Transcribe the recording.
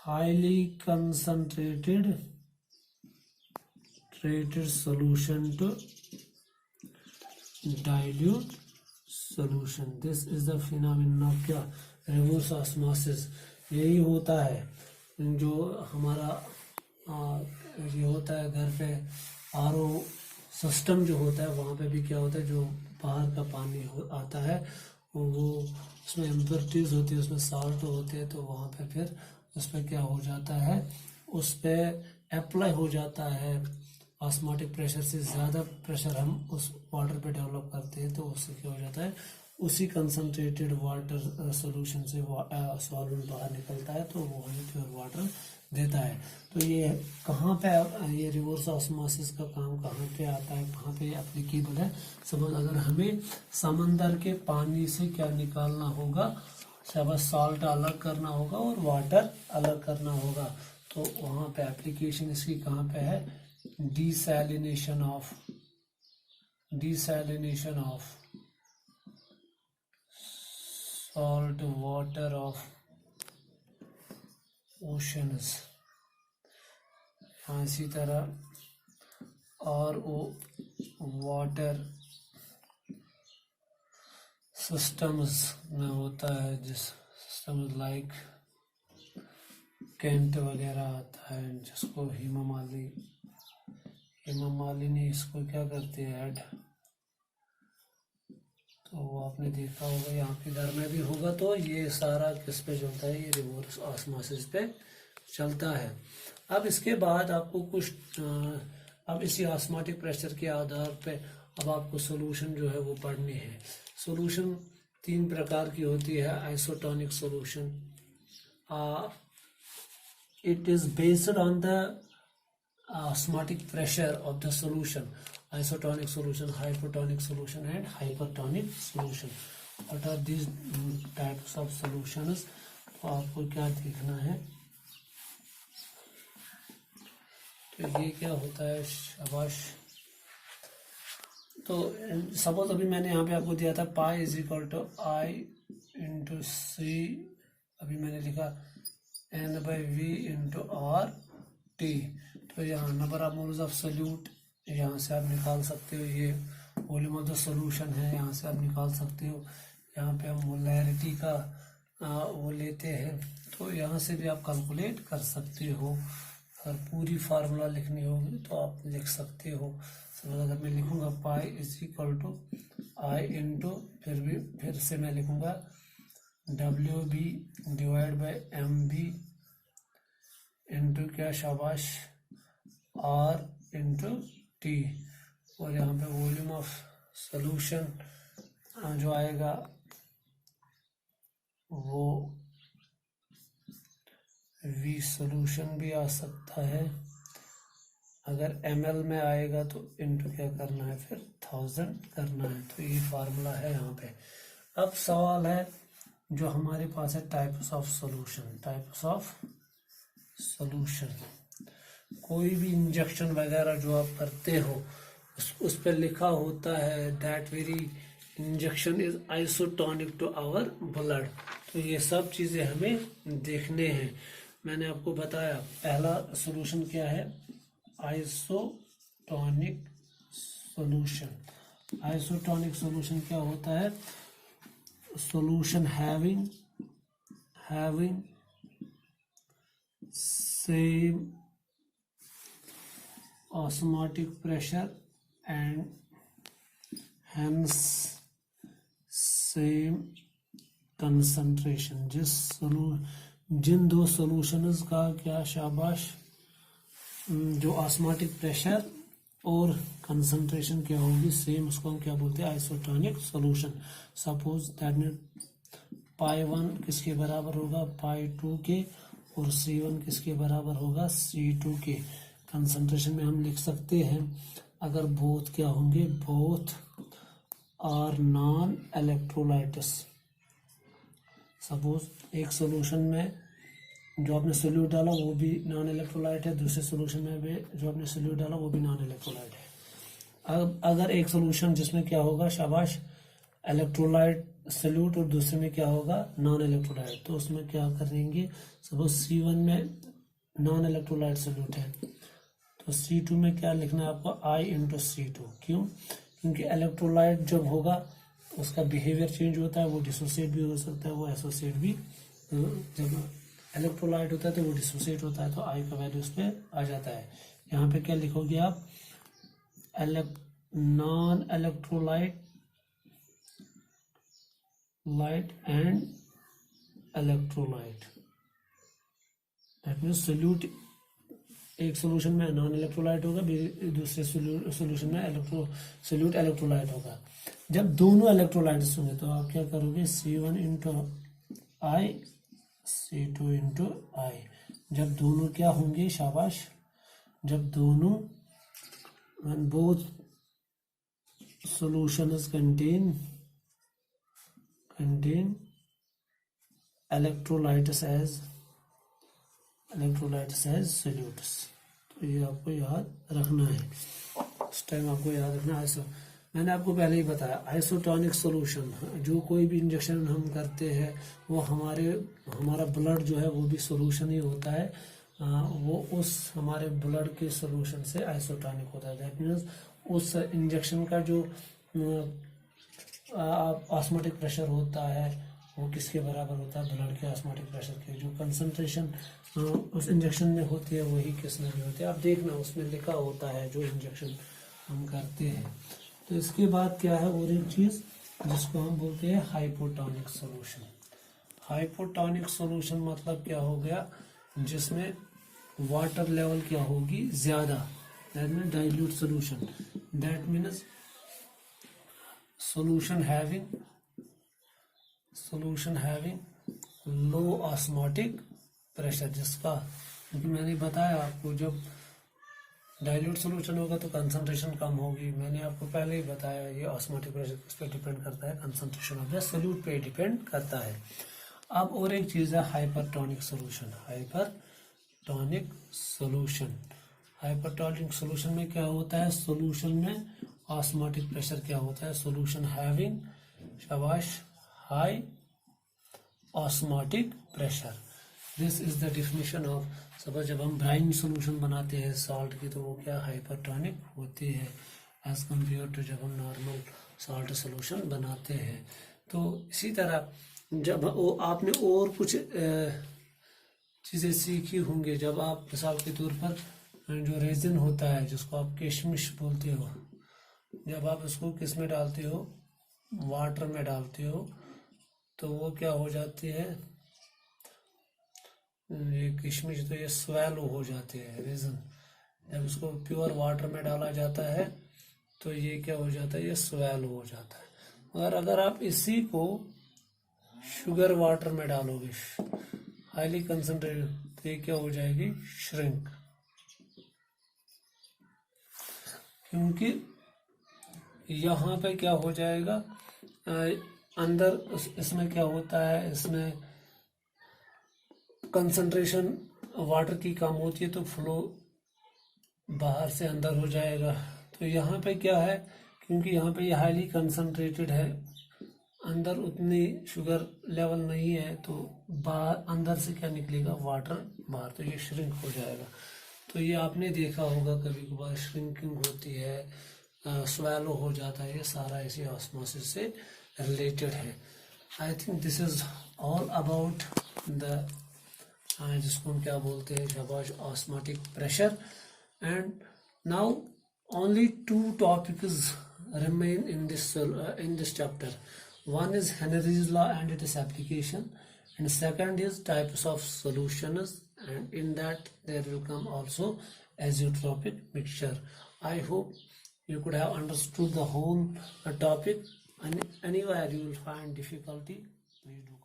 highly concentrated solution to dilute solution. This is the phenomenon of क्या, reverse osmosis. यही होता है जो हमारा ये होता है घर पे आरओ सिस्टम जो होता है, वहाँ पे भी क्या होता है, जो बाहर का पानी आता है वो उसमें इम्प्योरिटीज होती है, उसमें साल्ट होते हैं, तो वहाँ पे फिर उस पर क्या हो जाता है, उस पर अप्लाई हो जाता है। ऑस्मोटिक प्रेशर से ज़्यादा प्रेशर हम उस वाटर पे डेवलप करते हैं, तो उससे क्या हो जाता है, उसी कंसनट्रेटेड वाटर सॉल्यूशन से सॉल्वेंट बाहर निकलता है, तो वो हमें प्योर वाटर देता है। तो ये कहाँ पे, ये रिवर्स ऑस्मोसिस का काम कहाँ पे आता है, कहाँ पे एप्लीकेबल है। सपोज अगर हमें समंदर के पानी से क्या निकालना होगा, सब सॉल्ट अलग करना होगा और वाटर अलग करना होगा, तो वहाँ पे एप्लीकेशन इसकी कहाँ पे है, desalination of salt water of oceans। इसी तरह और वो वाटर सिस्टम्स में होता है, जिस सिस्टम लाइक कैंट वगैरह आता है, जिसको हेमा मालिनी इसको क्या करते हैं ऐड, तो वो आपने देखा होगा, यहाँ पे घर में भी होगा। तो ये सारा किस पे चलता है, ये रिवर्स ऑस्मोसिस पे चलता है। अब इसके बाद आपको कुछ अब इसी ऑस्मोटिक प्रेशर के आधार पे अब आपको सोल्यूशन जो है वो पढ़नी है। सोल्यूशन 3 प्रकार की होती है। Isotonic solution, it is based on the osmotic pressure of the solution. Isotonic solution, hypotonic solution and hypertonic solution. What are these types of solutions? तो आपको क्या देखना है, तो ये क्या होता है, शाबाश। तो सपोज अभी मैंने यहाँ पे आपको दिया था pi is equal to I into c, अभी मैंने लिखा N/V इंटू आर टी। तो यहाँ number of moles of solute यहाँ से आप निकाल सकते हो, ये वॉल्यूम ऑफ द सॉल्यूशन है, यहाँ से आप निकाल सकते हो। यहाँ पे हम मोलैरिटी का वो लेते हैं, तो यहाँ से भी आप कैलकुलेट कर सकते हो। अगर पूरी फार्मूला लिखनी होगी तो आप लिख सकते हो। समझ, अगर मैं लिखूँगा pi is equal to I into फिर से मैं लिखूँगा WB divide by MB into क्या, शाबाश, R इंटू टी। और यहाँ पे वॉल्यूम ऑफ सोल्यूशन जो आएगा वो V सोल्यूशन भी आ सकता है। अगर ml में आएगा तो इंटू क्या करना है, फिर 1000 करना है। तो ये फार्मूला है यहाँ पे। अब सवाल है जो हमारे पास है, टाइप्स ऑफ सोल्यूशन। कोई भी इंजेक्शन वगैरह जो आप करते हो उस पर लिखा होता है that very injection is isotonic to our blood. तो ये सब चीज़ें हमें देखने हैं। मैंने आपको बताया पहला सॉल्यूशन क्या है, आइसोटोनिक सॉल्यूशन। आइसोटोनिक सॉल्यूशन क्या होता है, solution having same osmotic pressure and hence same concentration। जिन 2 सॉल्यूशंस का क्या, शाबाश, जो ऑस्मोटिक प्रेशर और कंसंट्रेशन क्या होगी सेम, उसको हम क्या बोलते हैं, isotonic solution. Suppose that mean pi 1 किसके बराबर होगा, पाई 2 के, और C1 किसके बराबर होगा, C2 के। कंसंट्रेशन में हम लिख सकते हैं, अगर बोथ क्या होंगे, both are non electrolytes. Suppose एक सॉल्यूशन में जो आपने सोल्यूट डाला वो भी नॉन इलेक्ट्रोलाइट है, दूसरे सॉल्यूशन में भी जो आपने सोल्यूट डाला वो भी नॉन इलेक्ट्रोलाइट है। अब अगर एक सॉल्यूशन जिसमें क्या होगा, शाबाश, इलेक्ट्रोलाइट सल्यूट और दूसरे में क्या होगा नॉन इलेक्ट्रोलाइट। तो उसमें क्या करेंगे, सपोज C1 में नॉन इलेक्ट्रोलाइट सल्यूट है तो C2 में क्या लिखना है आपको I/C2। क्यों? क्योंकि इलेक्ट्रोलाइट जब होगा उसका बिहेवियर चेंज होता है, वो डिसोसिएट भी हो सकता है, वो एसोसिएट भी। जब इलेक्ट्रोलाइट होता है तो वो डिसोसिएट होता है, तो I का वैल्यू उस पर आ जाता है। यहाँ पे क्या लिखोगे आप, non electrolyte and electrolyte. That means solute एक सोल्यूशन में नॉन इलेक्ट्रोलाइट होगा, दूसरे सोल्यूशन में सोल्यूट इलेक्ट्रोलाइट होगा। जब दोनों इलेक्ट्रोलाइट्स होंगे तो आप क्या करोगे, C1 into I, C2 into I। जब दोनों क्या होंगे, शाबाश, जब दोनों both solutions contain electrolytes as solutes। तो ये आपको याद रखना है, इस टाइम आपको याद रखना है। मैंने आपको पहले ही बताया आइसोटोनिक सॉल्यूशन, जो कोई भी इंजेक्शन हम करते हैं वो हमारा ब्लड जो है वो भी सॉल्यूशन ही होता है, वो उस हमारे ब्लड के सॉल्यूशन से आइसोटोनिक होता है। दैट मीन्स उस इंजेक्शन का जो ऑस्मोटिक प्रेशर होता है वो किसके बराबर होता है, ब्लड के ऑस्मोटिक प्रेशर के। जो कंसंट्रेशन उस इंजेक्शन में होती है वही किसमें भी होती है, आप देखना उसमें लिखा होता है जो इंजेक्शन हम करते हैं। तो इसके बाद क्या है और एक चीज जिसको हम बोलते हैं हाइपोटोनिक सॉल्यूशन। हाइपोटोनिक सॉल्यूशन मतलब क्या हो गया, जिसमें वाटर लेवल क्या होगी ज्यादा, that mean dilute solution. That means solution having low osmotic pressure, जिसका, क्योंकि मैंने बताया आपको जब डाइल्यूट सॉल्यूशन होगा तो कंसंट्रेशन कम होगी। मैंने आपको पहले ही बताया ये ऑस्मोटिक प्रेशर किस पे डिपेंड करता है, कंसंट्रेशन ऑफ द सॉल्यूट पे डिपेंड करता है। अब और एक चीज है हाइपरटोनिक सॉल्यूशन। हाइपरटोनिक सॉल्यूशन में क्या होता है, सॉल्यूशन में ऑस्मोटिक प्रेशर क्या होता है, सॉल्यूशन हैविंग, शाबाश, high osmotic pressure. This is the definition of, suppose जब हम ब्राइन सॉल्यूशन बनाते हैं सॉल्ट की तो वो क्या हाइपरटोनिक होती है एज कम्पेयर टू जब हम नॉर्मल सॉल्ट सॉल्यूशन बनाते हैं। तो इसी तरह जब आपने और कुछ चीज़ें सीखी होंगी, जब आप मिसाल के तौर पर जो रेजिन होता है जिसको आप किशमिश बोलते हो, जब आप उसको किस में डालते हो, वाटर में डालते हो तो वो क्या हो जाती है, ये किशमिश तो ये स्वेलो हो जाती है रेजिन। जब उसको प्योर वाटर में डाला जाता है तो ये क्या हो जाता है, ये स्वेलो हो जाता है। और अगर आप इसी को शुगर वाटर में डालोगे हाईली कंसंट्रेटेड तो ये क्या हो जाएगी, श्रिंक। क्योंकि यहाँ पे क्या हो जाएगा, अंदर इसमें क्या होता है, इसमें कंसंट्रेशन वाटर की कम होती है तो फ्लो बाहर से अंदर हो जाएगा। तो यहाँ पे क्या है, क्योंकि यहाँ पे ये हाईली कंसंट्रेटेड है, अंदर उतनी शुगर लेवल नहीं है, तो बाहर अंदर से क्या निकलेगा, वाटर बाहर, तो ये श्रिंक हो जाएगा। तो ये आपने देखा होगा कभी कभार श्रिंकिंग होती है, स्वेलो हो जाता है, ये सारा इसी ऑस्मोसिस से रिलेटेड है। I think this is all about the, जिसको हम क्या बोलते हैं, शाबाश, osmotic pressure. And now only 2 topics remain in this chapter. One is Henry's law and its application, and second is types of solutions, and in that there will come also azeotropic mixture. I hope you could have understood the whole topic, and anywhere you will find difficulty, please do